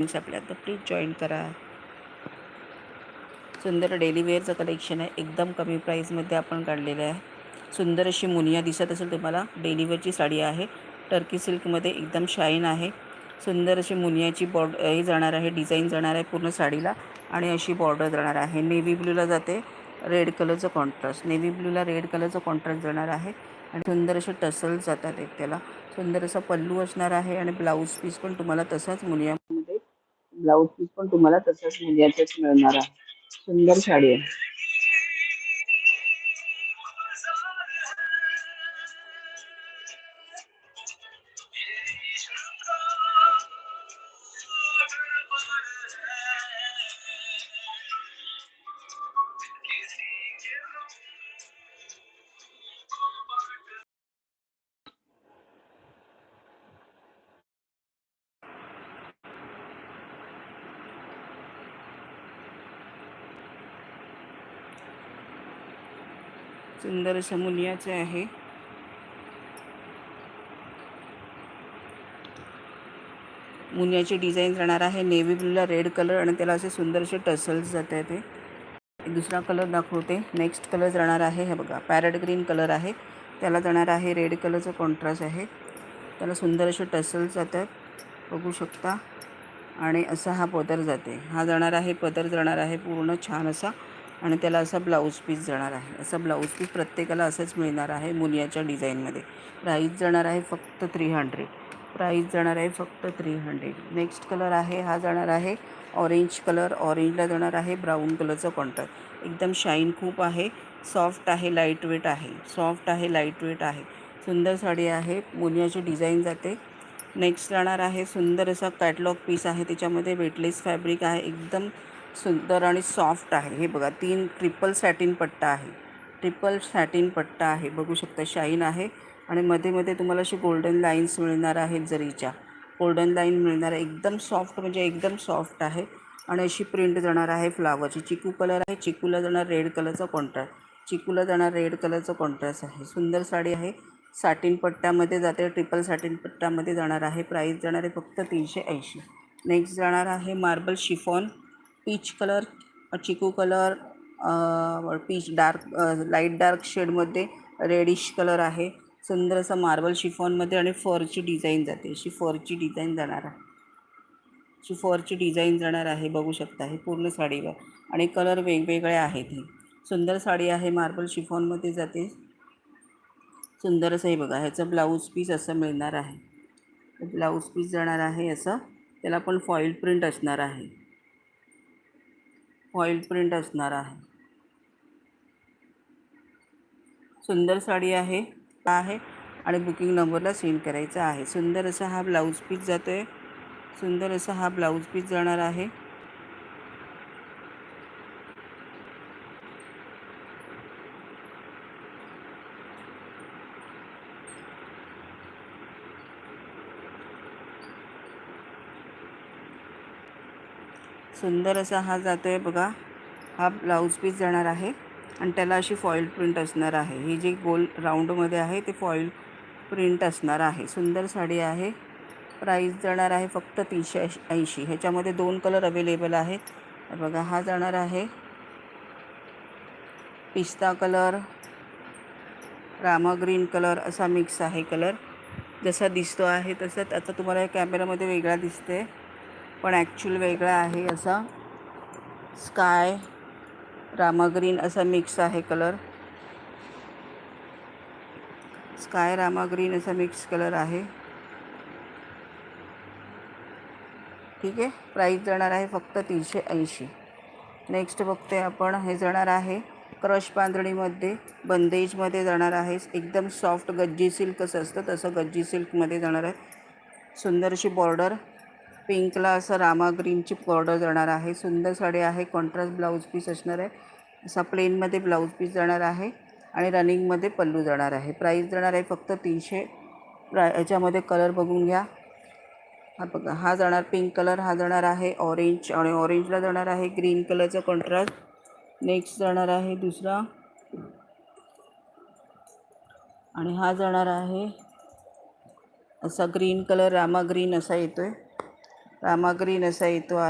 आपल्या तर please join करा. सुंदर डेली वेअरचं कलेक्शन आहे, एकदम कमी प्राईसमध्ये आपण काढलेलं आहे. सुंदर अशी मुनिया दिसत असेल तुम्हाला. डेली वेअरची साडी आहे, टर्की सिल्कमध्ये एकदम शाईन आहे. सुंदर अशी मुनियाची हे जाणार आहे, डिझाईन जाणार आहे पूर्ण साडीला आणि अशी बॉर्डर जाणार आहे. नेव्ही ब्ल्यूला जाते, रेड कलरचं कॉन्ट्रास्ट, नेव्ही ब्ल्यूला रेड कलरचं कॉन्ट्रास्ट जाणार आहे आणि सुंदर असे टसल्स जातात एक त्याला. सुंदर असा पल्लू असणार आहे आणि ब्लाऊज पीस पण तुम्हाला तसाच मुनियामध्ये ब्लाऊज पीस पण तुम्हाला तसाच मुनियाचाच मिळणार आहे. सुंदर साडी आहे. सुंदर असं मुनियाचं आहे. मुनियाची डिझाईन राहणार आहे. नेव्ही ब्लूला रेड कलर आणि त्याला असे सुंदर असे टसल्स जात आहे. ते दुसरा कलर दाखवते. नेक्स्ट कलर जाणार आहे, हे बघा पॅरेट ग्रीन कलर आहे, त्याला जाणार आहे रेड कलरचं कॉन्ट्रास्ट आहे. त्याला सुंदर असे टसल्स जातात, बघू शकता. आणि असा हा पदर जाते. हा जाणार आहे, पदर जाणार आहे पूर्ण छान असा आणि त्याला असा ब्लाऊज पीस जाणार आहे. असा ब्लाऊज पीस प्रत्येकाला असंच मिळणार आहे मुनियाच्या डिझाईनमध्ये. प्राईस जाणार आहे फक्त 300. प्राईस जाणार आहे फक्त 300. नेक्स्ट कलर आहे, हा जाणार आहे ऑरेंज कलर. ऑरेंजला जाणार आहे ब्राऊन कलरचं कॉन्ट्रास्ट. एकदम शाईन खूप आहे, सॉफ्ट आहे, लाईट वेट आहे, सॉफ्ट आहे, लाईट वेट आहे. सुंदर साडी आहे, मुनियाची डिझाईन जाते. नेक्स्ट जाणार आहे सुंदर असा कॅटलॉग पीस आहे, त्याच्यामध्ये वेटलेस फॅब्रिक आहे, एकदम सुंदर आणि सॉफ्ट आहे. हे बघा, ट्रिपल सॅटिन पट्टा आहे, ट्रिपल सॅटिन पट्टा आहे, बघू शकता. शाईन आहे आणि मध्ये मध्ये तुम्हाला अशी गोल्डन लाईन्स मिळणार आहेत, जरीच्या गोल्डन लाईन मिळणार आहे. एकदम सॉफ्ट म्हणजे एकदम सॉफ्ट आहे आणि अशी प्रिंट जाणार आहे फ्लावरची. चिकू कलर आहे, चिकूला जाणार रेड कलरचा कॉन्ट्रास्ट, चिकूला जाणार रेड कलरचं कॉन्ट्रास्ट आहे. सुंदर साडी आहे, साटिन पट्ट्यामध्ये जाते, ट्रिपल साटिन पट्ट्यामध्ये जाणार आहे. प्राईस जाणार आहे फक्त 380. नेक्स्ट जाणार आहे marble chiffon, peach colour, chikoo colour, peach dark, light dark शेडमध्ये रेडिश कलर आहे. सुंदर असं मार्बल शिफॉनमध्ये आणि फरची डिझाईन जाते, अशी फरची डिझाईन जाणार आहे, अशी फरची डिझाईन जाणार आहे, बघू शकता. हे पूर्ण साडीवर आणि कलर वेगवेगळे आहेत. हे सुंदर साडी आहे, मार्बल शिफॉनमध्ये जाते. सुंदर असं हे बघा, ह्याचं ब्लाऊज पीस असं मिळणार आहे. ब्लाऊज पीस जाणार आहे असं, त्याला पण फॉईल प्रिंट असणार आहे, फॉईल प्रिंट असणार आहे. सुंदर साडी आहे आणि बुकिंग नंबरला सेंड करायचा आहे. सुंदर असा हा ब्लाऊज पीस जातो आहे, सुंदर असा हा ब्लाऊज पीस जाणार आहे. सुंदर असा हा जातो आहे बघा, हा ब्लाऊज पीस जाणार आहे आणि त्याला अशी फॉईल प्रिंट असणार आहे. ही जी गोल राऊंडमध्ये आहे ते फॉईल प्रिंट असणार आहे. सुंदर साडी आहे. प्राईस जाणार आहे फक्त 380. ह्याच्यामध्ये 2 कलर अवेलेबल आहेत. बघा, हा जाणार आहे पिस्ता कलर, रामा ग्रीन कलर, असा मिक्स आहे कलर. जसा दिसतो आहे तसंच आता तुम्हाला कॅमेरामध्ये वेगळा दिसते, पण ॲक्च्युअल वेगळा आहे. असा स्काय रामा ग्रीन असा मिक्स आहे कलर, स्काय रामा ग्रीन असा मिक्स कलर आहे. ठीक आहे, प्राईस जाणार आहे फक्त 380. नेक्स्ट बघते आपण, हे जाणार आहे क्रश बांधणीमध्ये, बंदेजमध्ये जाणार आहे. एकदम सॉफ्ट गज्जी सिल्क कसं असतं तसं गज्जी सिल्कमध्ये जाणार आहे. सुंदर अशी बॉर्डर, पिंकला असं रामा ग्रीनची बॉर्डर जाणार आहे. सुंदर साडी आहे, कॉन्ट्रास्ट ब्लाऊज पीस असणार आहे. असा प्लेनमध्ये ब्लाऊज पीस जाणार आहे आणि रनिंगमध्ये पल्लू जाणार आहे. प्राईस जाणार आहे फक्त 300. याच्यामध्ये कलर बघून घ्या. हा बघा, हा जाणार पिंक कलर, हा जाणार आहे ऑरेंज आणि ऑरेंजला जाणार आहे ग्रीन कलरचा कॉन्ट्रास्ट. नेक्स्ट जाणार आहे दुसरा आणि हा जाणार आहे असा ग्रीन कलर, रामा ग्रीन असा येतो आहे. रामा ग्रीन असा येतो आहे.